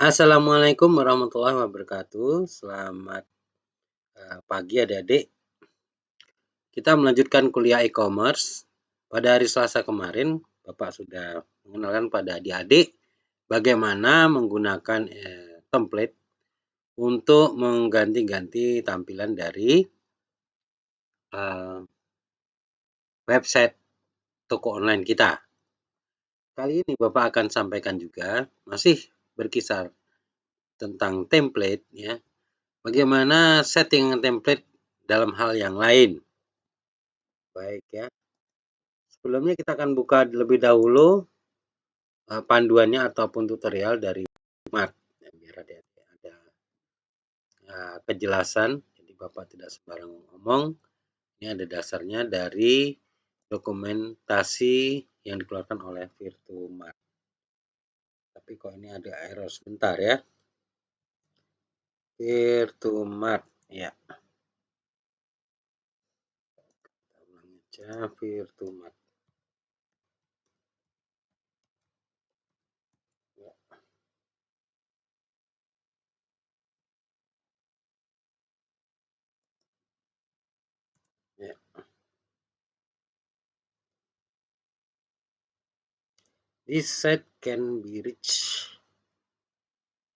Assalamualaikum warahmatullahi wabarakatuh. Selamat pagi adik-adik. Kita melanjutkan kuliah e-commerce. Pada hari Selasa kemarin, Bapak sudah mengenalkan pada adik-adik bagaimana menggunakan template untuk mengganti-ganti tampilan dari website toko online kita. Kali ini Bapak akan sampaikan juga masih berkisar tentang template ya. Bagaimana setting template dalam hal yang lain. Baik ya. Sebelumnya kita akan buka lebih dahulu panduannya ataupun tutorial dari Mart. Ya, biar ada kejelasan. Jadi Bapak tidak sembarang ngomong. Ini ada dasarnya dari dokumentasi yang dikeluarkan oleh Virtumart. Tapi kok ini ada error sebentar ya. Virtumart ya. Kita ulang aja Virtumart. Ya. Ya. This site can be reached.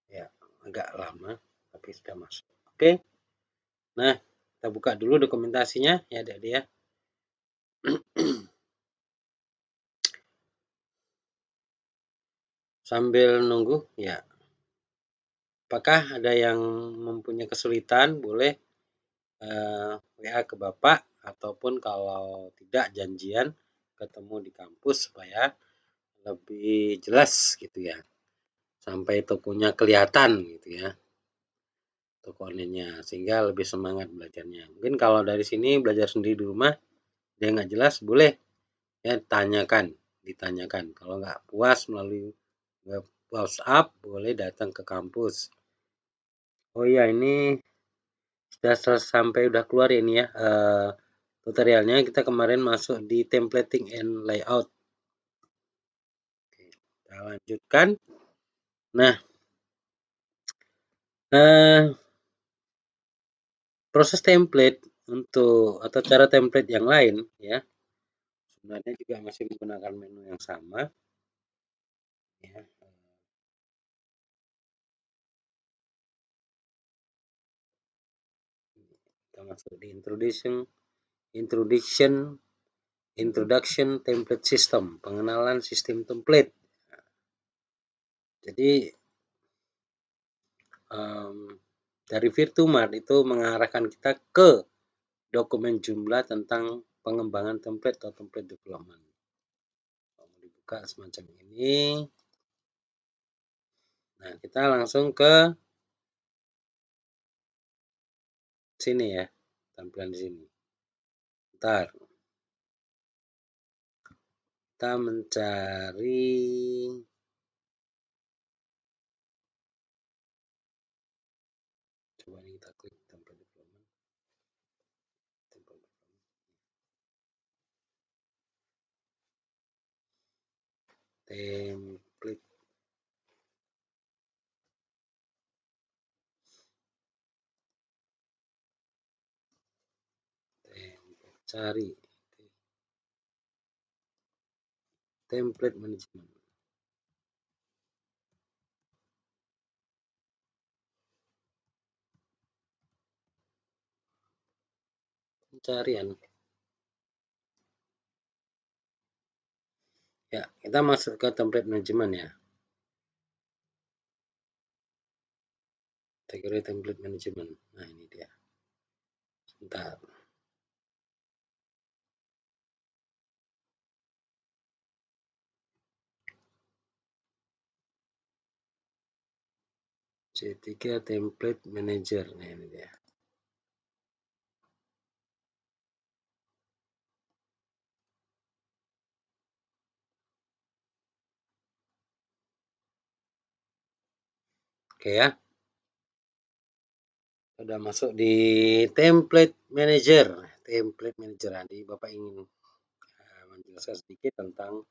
Ya, agak lama tapi sudah masuk. Oke. Nah, kita buka dulu dokumentasinya ya adik-adik ya. Sambil nunggu ya. Apakah ada yang mempunyai kesulitan? Boleh WA ke Bapak, ataupun kalau tidak janjian ketemu di kampus supaya lebih jelas gitu ya. Sampai tokonya kelihatan gitu ya. Toko online-nya, sehingga lebih semangat belajarnya. Mungkin kalau dari sini belajar sendiri di rumah dia nggak jelas, boleh ya ditanyakan. Kalau nggak puas melalui web WhatsApp, boleh datang ke kampus. Oh iya, ini sampai udah keluar ini ya tutorialnya. Kita kemarin masuk di templating and layout. Oke, kita lanjutkan. Nah, proses template atau cara template yang lain ya, sebenarnya juga masih menggunakan menu yang sama ya. Kita masuk di introduction template system, pengenalan sistem template. Jadi dari Virtumart itu mengarahkan kita ke dokumen jumlah tentang pengembangan template atau template development. Kalau dibuka semacam ini. Nah, kita langsung ke sini ya, tampilan di sini. Bentar. Kita mencari coba ini kita klik template development. Template cari template management. Pencarian. Ya, kita masuk ke template management ya. Kategori template management. Nah, ini dia. Sebentar. C3 template manager. Nah, ini dia. Oke ya. Sudah masuk di template manager. Template manager. Jadi Bapak ingin menjelaskan sedikit tentang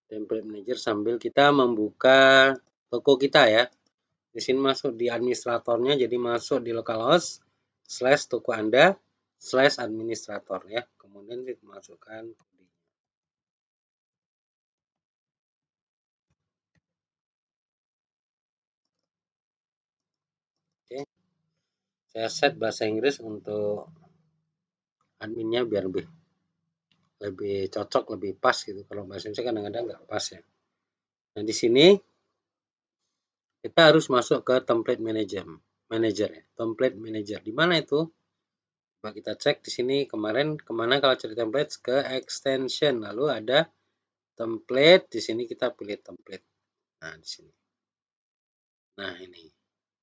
template manager sambil kita membuka toko kita ya. Di sini masuk di administratornya, jadi masuk di localhost / toko Anda / administrator ya. Kemudian dimasukkan kode. Oke, saya set bahasa Inggris untuk adminnya biar lebih cocok, lebih pas gitu. Kalau bahasa Indonesia kadang-kadang nggak pas ya. Nah, di sini kita harus masuk ke template manager ya. Template manager di mana itu? Coba kita cek di sini kemarin kemana kalau cari template, ke extension, lalu ada template. Di sini kita pilih template. Nah, di sini. Nah, ini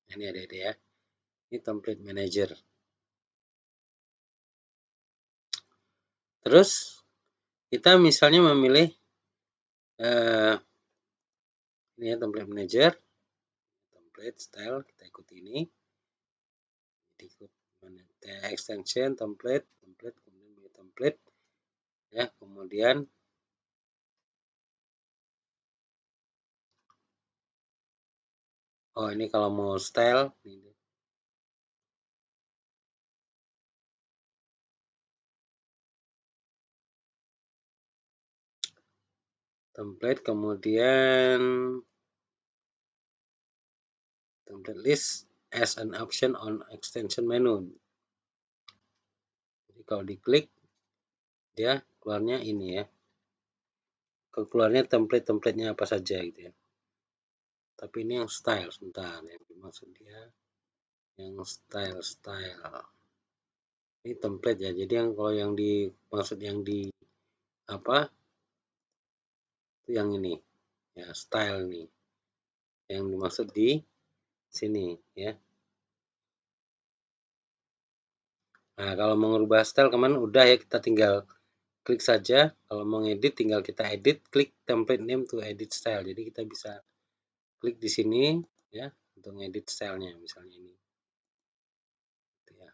ada ya. Ini template manager. Terus kita misalnya memilih ini ya, template manager, template style, kita ikuti ini. Ikut extension, template, kemudian template ya, kemudian ini kalau mau style ini. Template, kemudian template list as an option on extension menu. Jadi kalau diklik dia keluarnya ini ya, keluarnya template-templatenya apa saja gitu ya. Tapi ini yang style, sebentar yang dimaksud dia yang style. Ini template ya, jadi yang kalau yang dimaksud yang di apa itu yang ini ya, style nih yang dimaksud di sini ya. Nah, kalau mau mengubah style kemarin udah ya, kita tinggal klik saja. Kalau mau ngedit tinggal kita edit, klik template name to edit style. Jadi kita bisa klik di sini ya untuk ngedit stylenya, misalnya ini. Gitu ya.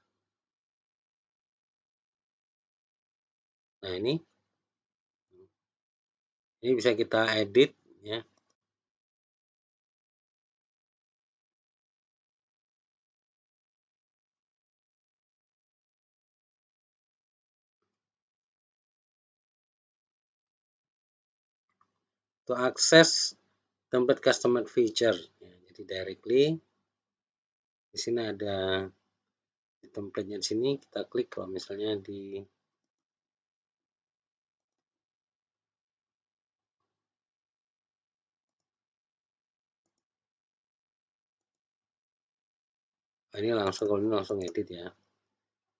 Nah, ini bisa kita edit ya. To akses template customer feature ya, jadi directly di sini ada di template-nya. Di sini kita klik kalau misalnya di ini langsung, kalau ini langsung edit ya.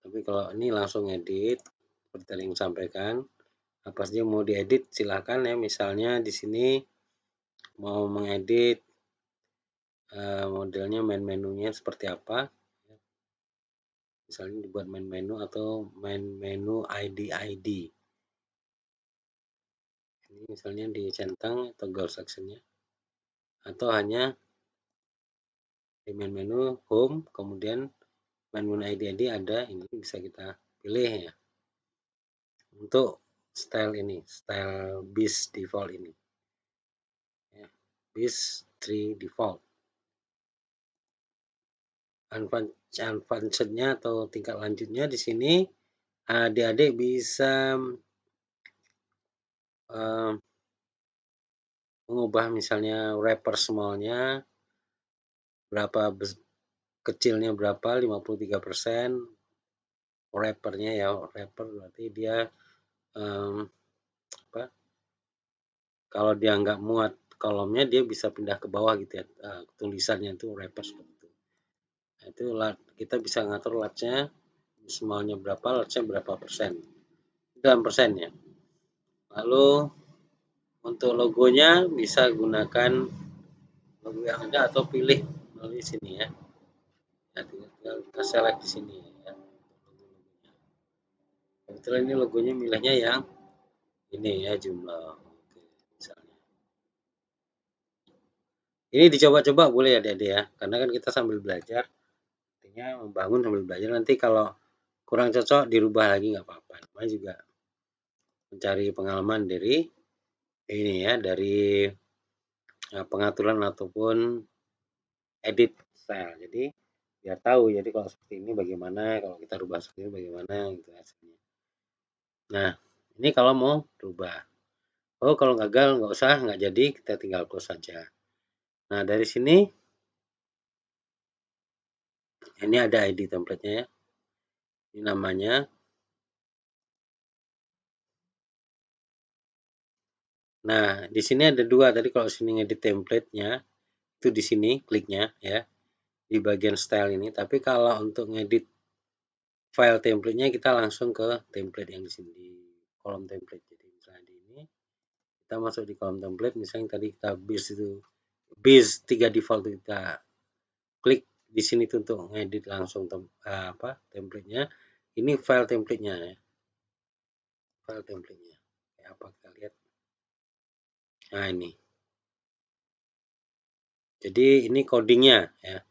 Tapi kalau ini langsung edit seperti yang sampaikan, apa saja mau diedit silahkan ya. Misalnya di sini mau mengedit modelnya, main menunya seperti apa, misalnya dibuat main menu atau main menu ID. Ini misalnya dicentang toggle sectionnya, atau hanya di main menu home, kemudian main menu ID ada, ini bisa kita pilih ya untuk style ini, style bis default ini ya, bis 3 default. Advanced-nya atau tingkat lanjutnya di sini adik-adik bisa mengubah misalnya wrapper smallnya berapa, kecilnya berapa, 53%. Wrappernya ya, wrapper berarti dia apa, kalau dia nggak muat kolomnya dia bisa pindah ke bawah gitu ya, tulisannya itu wrapper seperti itu. Nah, itu kita bisa ngatur large-nya, smallnya berapa, large-nya berapa persen, dalam persen ya. Lalu untuk logonya bisa gunakan logo yang ada atau pilih melalui sini ya. Nah, tinggal kita select di sini ya. Kebetulan ini logonya milihnya yang ini ya, jumlah. Oke, misalnya. Ini dicoba-coba boleh ya adik-adik ya, karena kan kita sambil belajar, artinya membangun sambil belajar. Nanti kalau kurang cocok dirubah lagi nggak apa-apa. Namanya juga mencari pengalaman dari ini ya, dari pengaturan ataupun edit style. Jadi biar tahu, jadi kalau seperti ini bagaimana, kalau kita rubah seperti ini bagaimana gitu hasilnya. Nah, ini kalau mau rubah. Oh, kalau gagal nggak usah, nggak jadi, kita tinggal close saja. Nah, dari sini ini ada ID template-nya ya. Ini namanya. Nah, di sini ada dua. Tadi kalau sini ngedit template-nya, itu di sini kliknya ya, di bagian style ini. Tapi kalau untuk ngedit file template-nya, kita langsung ke template yang di sini, di kolom template. Jadi misalnya di ini, kita masuk di kolom template. Misalnya tadi kita base 3 default, kita klik di sini tuh untuk ngedit langsung template-nya. Ini file template-nya ya. File template-nya. Kayak apa kita lihat. Nah, ini. Jadi ini codingnya ya.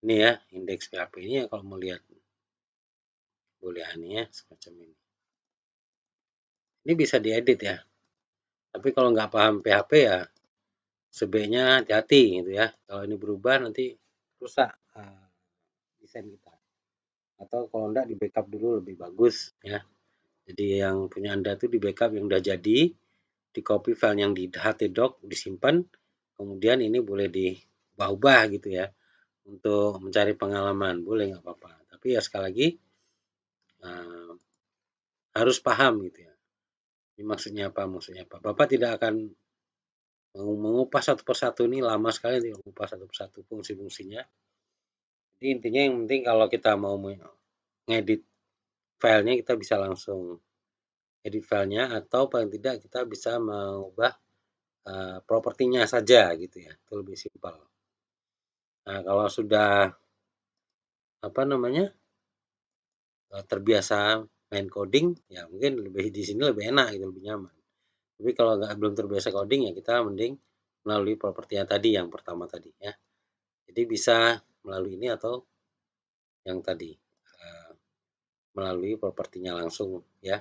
Ini ya, indeks PHP ini ya, kalau mau lihat. Boleh ini ya, semacam ini. Ini bisa diedit ya. Tapi kalau nggak paham PHP ya, sebaiknya hati-hati gitu ya. Kalau ini berubah nanti rusak desain kita. Atau kalau enggak di backup dulu lebih bagus ya. Jadi yang punya Anda tuh di backup yang udah jadi, di copy file yang di htdoc, disimpan, kemudian ini boleh diubah-ubah gitu ya. Untuk mencari pengalaman, boleh nggak apa-apa. Tapi ya sekali lagi, harus paham gitu ya. Ini maksudnya apa, maksudnya apa. Bapak tidak akan mengupas satu persatu, ini lama sekali nih mengupas satu persatu fungsi-fungsinya. Jadi intinya yang penting kalau kita mau ngedit filenya, kita bisa langsung edit filenya, atau paling tidak kita bisa mengubah propertinya saja gitu ya, itu lebih simpel. Nah, kalau sudah terbiasa main coding, ya mungkin lebih di sini lebih enak gitu, lebih nyaman. Tapi kalau belum terbiasa coding ya kita mending melalui propertinya tadi, yang pertama tadi ya. Jadi bisa melalui ini atau yang tadi melalui propertinya langsung ya.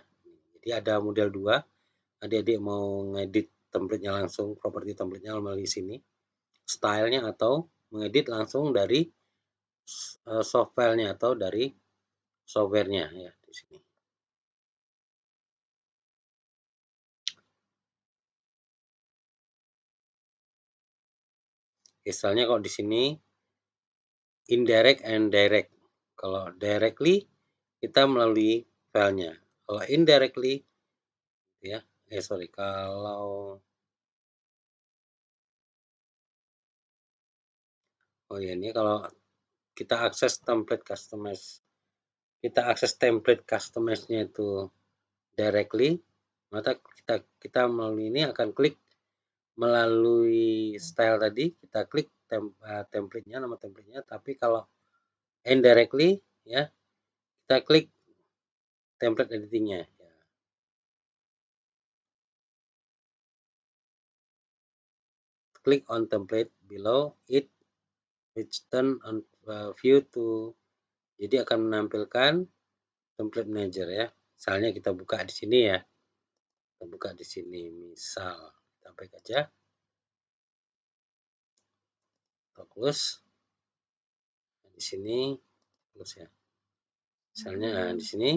Jadi ada model 2, adik-adik mau ngedit template-nya langsung, properti template-nya melalui sini, style-nya, atau mengedit langsung dari software-nya atau dari software-nya ya di sini. Misalnya kalau di sini indirect and direct. Kalau directly kita melalui filenya. Kalau indirectly ya, kalau ini kalau kita akses template customize, nya itu directly, maka kita melalui ini akan klik melalui style tadi, kita klik template-nya, nama template-nya. Tapi kalau indirectly ya, kita klik template editing-nya ya. Click on template below it, which turn on view to, jadi akan menampilkan template manager ya. Misalnya kita buka di sini ya. Kita buka di sini, misal kita back aja. Kita close. Di sini close ya. Misalnya di sini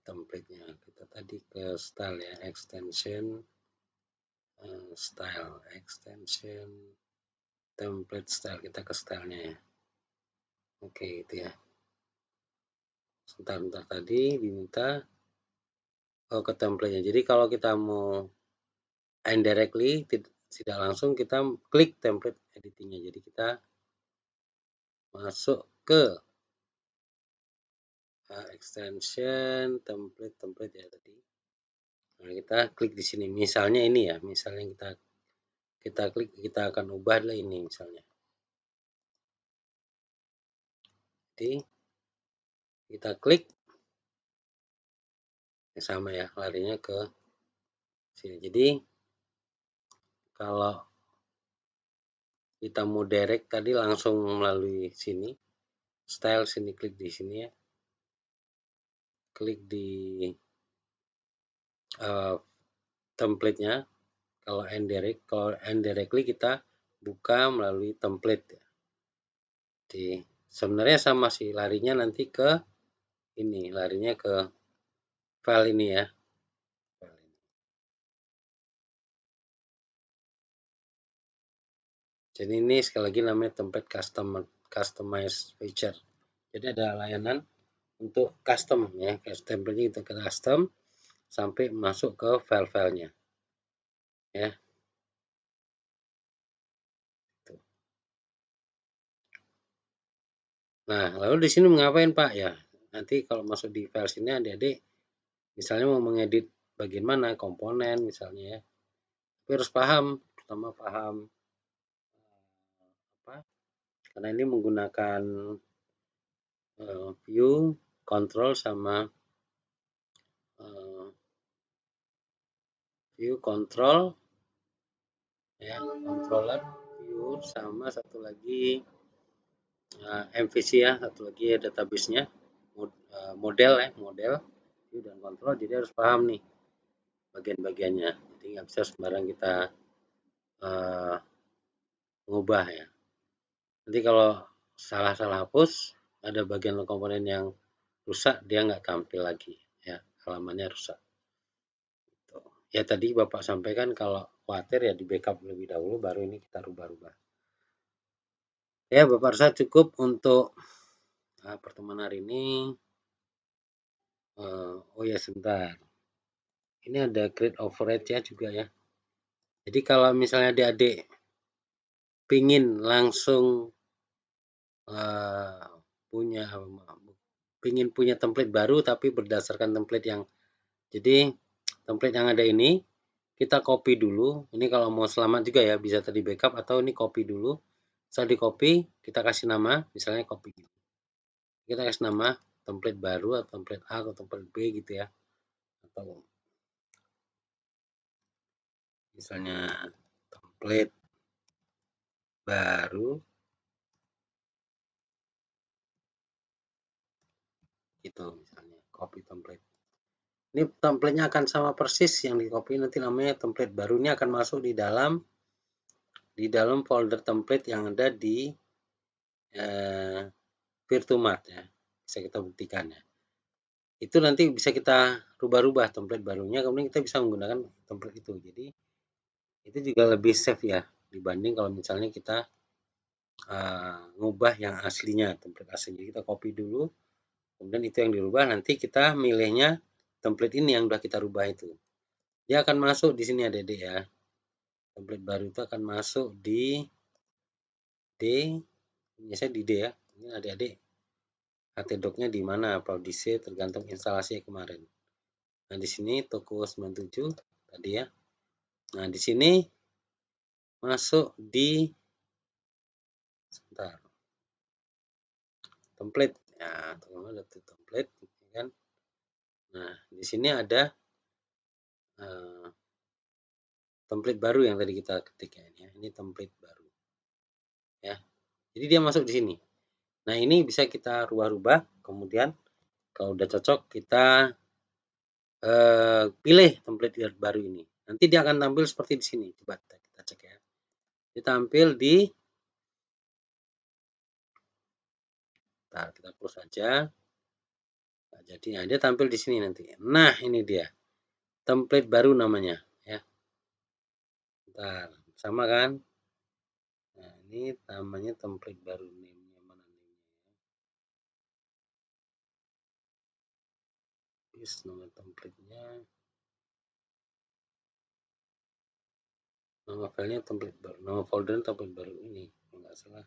template-nya, kita tadi ke style ya, extension style, extension template style, kita ke stylenya ya. Oke, itu ya. Sebentar tadi diminta ke template-nya. Jadi kalau kita mau indirectly, tidak langsung, kita klik template editing-nya. Jadi kita masuk ke extension template ya tadi. Nah, kita klik di sini. Misalnya ini ya, misalnya kita klik, kita akan ubah adalah ini misalnya. Jadi kita klik, sama ya, larinya ke sini. Jadi kalau kita mau direct tadi langsung melalui sini, style sini, klik di sini ya. klik di template-nya. Kalau indirectly kita buka melalui template. Jadi sebenarnya sama sih, larinya nanti ke ini, larinya ke file ini ya. Jadi ini sekali lagi namanya template customize feature. Jadi ada layanan untuk custom ya, template itu ke custom sampai masuk ke file-filenya ya. Nah, lalu di sini ngapain Pak ya? Nanti kalau masuk di file sini adik-adik misalnya mau mengedit bagian mana komponen misalnya ya. Tapi harus paham, pertama paham apa? Karena ini menggunakan view, control sama view, control ya, controller, view sama satu lagi MVC ya, satu lagi ya database-nya, model ya, model view dan control. Jadi harus paham nih bagian-bagiannya. Jadi nggak bisa sembarang kita mengubah ya. Nanti kalau salah-salah hapus, ada bagian komponen yang rusak, dia nggak tampil lagi ya, halamannya rusak. Ya tadi Bapak sampaikan kalau khawatir ya di backup lebih dahulu, baru ini kita rubah-rubah. Ya Bapak rasa cukup untuk pertemuan hari ini. Oh ya sebentar, ini ada create override ya juga ya. Jadi kalau misalnya adik-adik pingin langsung pingin punya template baru tapi berdasarkan template yang, jadi template yang ada ini kita copy dulu. Ini kalau mau selamat juga ya, bisa tadi backup atau ini copy dulu. Setelah di copy kita kasih nama, misalnya copy, kita kasih nama template baru atau template A atau template B gitu ya, atau misalnya template baru gitu, misalnya copy template. Ini templatenya akan sama persis yang di copy, nanti namanya template barunya akan masuk di dalam folder template yang ada di Virtumart ya, bisa kita buktikan ya. Itu nanti bisa kita rubah-rubah template barunya, kemudian kita bisa menggunakan template itu. Jadi itu juga lebih safe ya dibanding kalau misalnya kita ngubah yang aslinya, template aslinya. Kita copy dulu, kemudian itu yang dirubah, nanti kita milihnya template ini yang udah kita rubah itu. Dia akan masuk di sini adik-adik ya. Template baru itu akan masuk di D, biasanya di D ya. Ini adik-adik htdoc-nya di mana, atau di C tergantung instalasi kemarin. Nah, di sini toko 97 tadi ya. Nah, di sini masuk di sebentar. Template. Ya, teman-teman ada template kan. Nah, di sini ada template baru yang tadi kita ketik ya. Ini template baru. Ya. Jadi dia masuk di sini. Nah, ini bisa kita rubah-rubah, kemudian kalau udah cocok kita pilih template baru ini. Nanti dia akan tampil seperti di sini. Coba kita cek ya. Dia tampil di, kita close saja. Nah, jadi dia tampil di sini nanti. Nah, ini dia. Template baru namanya ya. Bentar, sama kan? Nah, ini namanya template baru, name-nya mana nih? Nama template-nya, nama filenya template baru, nama folder template baru ini, enggak salah.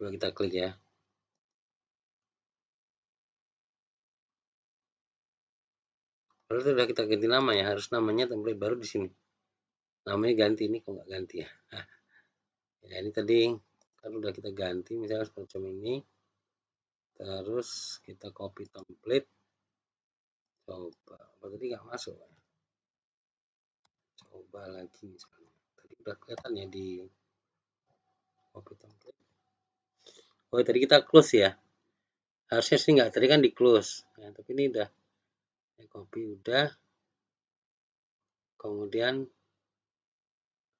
Coba kita klik ya. Kalau sudah kita ganti nama ya, harus namanya template baru di sini. Namanya ganti, ini kok nggak ganti ya? Ya ini tadi kan udah kita ganti, misalnya semacam ini. Terus kita copy template. Coba, apa tadi nggak masuk? coba lagi misalnya. Tadi udah kelihatan ya di copy template. Oh, tadi kita close ya. Harusnya sih nggak, tadi kan di close. Ya, tapi ini udah copy udah. Kemudian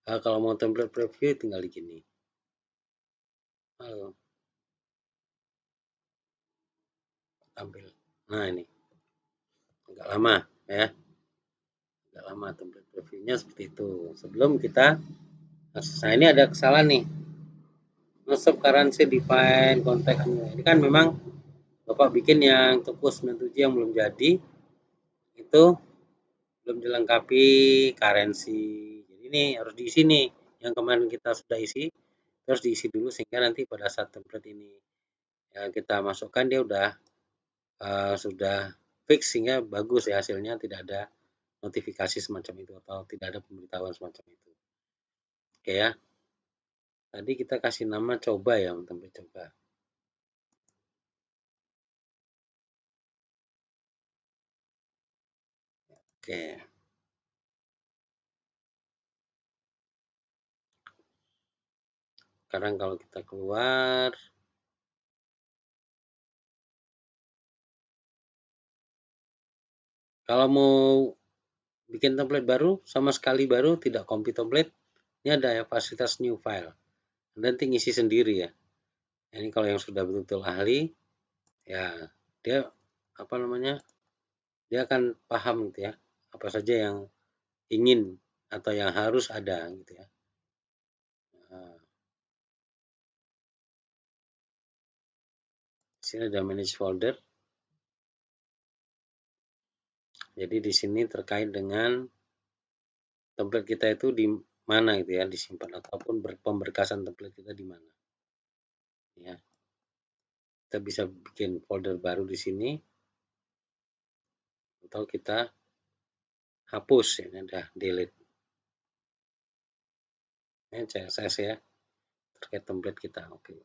kalau mau template preview tinggal di gini. Halo, tampil. Nah, ini agak lama ya. Agak lama template previewnya seperti itu. Sebelum kita, nah ini ada kesalahan nih. Masuk currency define contact. Ini kan memang Bapak bikin yang toko 97 yang belum jadi, itu belum dilengkapi currency. Jadi ini harus diisi nih. Yang kemarin kita sudah isi, terus diisi dulu sehingga nanti pada saat template ini ya, kita masukkan dia sudah fix sehingga bagus ya hasilnya, tidak ada notifikasi semacam itu atau tidak ada pemberitahuan semacam itu. Oke ya. Tadi kita kasih nama coba ya, template coba. Oke. Sekarang kalau kita keluar, kalau mau bikin template baru, sama sekali baru, tidak copy template, ini ada ya fasilitas new file. Nanti ngisi sendiri ya. Ini kalau yang sudah betul-betul ahli, ya dia apa namanya, dia akan paham gitu ya, apa saja yang ingin atau yang harus ada gitu ya. Nah, sini ada manage folder. Jadi di sini terkait dengan template kita itu di mana gitu ya, disimpan ataupun pemberkasan template kita di mana. Ya. Kita bisa bikin folder baru di sini atau kita hapus ya, ini udah delete. Ini CSS ya, terkait template kita. Oke.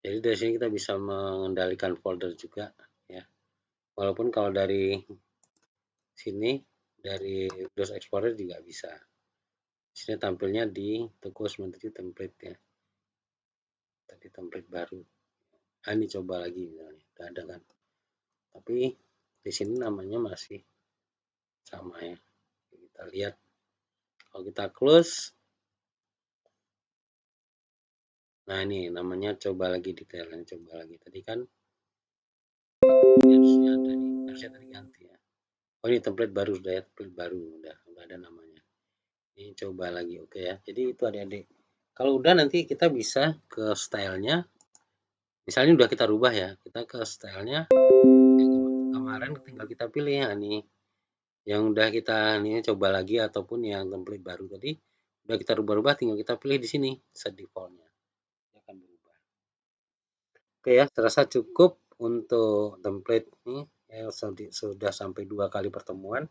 Jadi dari sini kita bisa mengendalikan folder juga ya. Walaupun kalau dari sini dari Windows Explorer juga bisa. Sini tampilnya di toko 97 template ya. Tadi template baru. Nah, ini coba lagi misalnya. Udah ada kan. Tapi di sini namanya masih sama ya. Kita lihat. Kalau kita close, nah ini namanya coba lagi detailnya, coba lagi. Tadi kan harusnya ada nih, harusnya tadi ganti ya. Oh ini template baru sudah ya, template baru udah ada namanya. Ini coba lagi, oke ya. Jadi itu adik-adik. Kalau udah nanti kita bisa ke stylenya. Misalnya udah kita rubah ya, kita ke stylenya. Kemarin tinggal kita pilih ya nih, yang udah kita nih coba lagi ataupun yang template baru tadi udah kita rubah-rubah, tinggal kita pilih di sini set defaultnya. Dia akan berubah. Oke ya, terasa cukup untuk template ini ya, sudah sampai 2 kali pertemuan.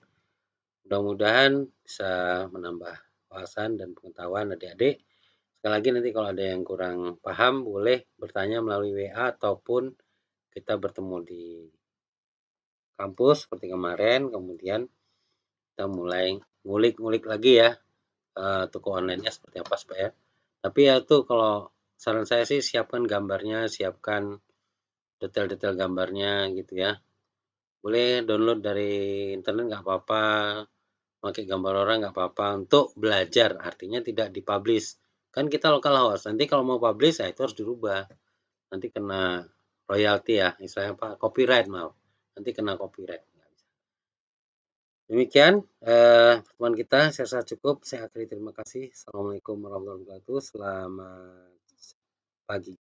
Mudah-mudahan bisa menambah wawasan dan pengetahuan adik-adik. Sekali lagi nanti kalau ada yang kurang paham boleh bertanya melalui WA ataupun kita bertemu di kampus seperti kemarin, kemudian kita mulai ngulik-ngulik lagi ya toko online-nya seperti apa supaya. Tapi ya itu kalau saran saya sih siapkan gambarnya, siapkan detail-detail gambarnya gitu ya. Boleh download dari internet nggak apa-apa, pakai gambar orang nggak apa-apa untuk belajar, artinya tidak dipublish. Kan kita lokal host, nanti kalau mau publish ya itu harus dirubah. Nanti kena royalti ya, misalnya apa? Copyright maaf. Nanti kena copyright. Demikian pertemuan kita, saya rasa cukup. Saya akhiri, terima kasih. Assalamualaikum warahmatullahi wabarakatuh. Selamat pagi.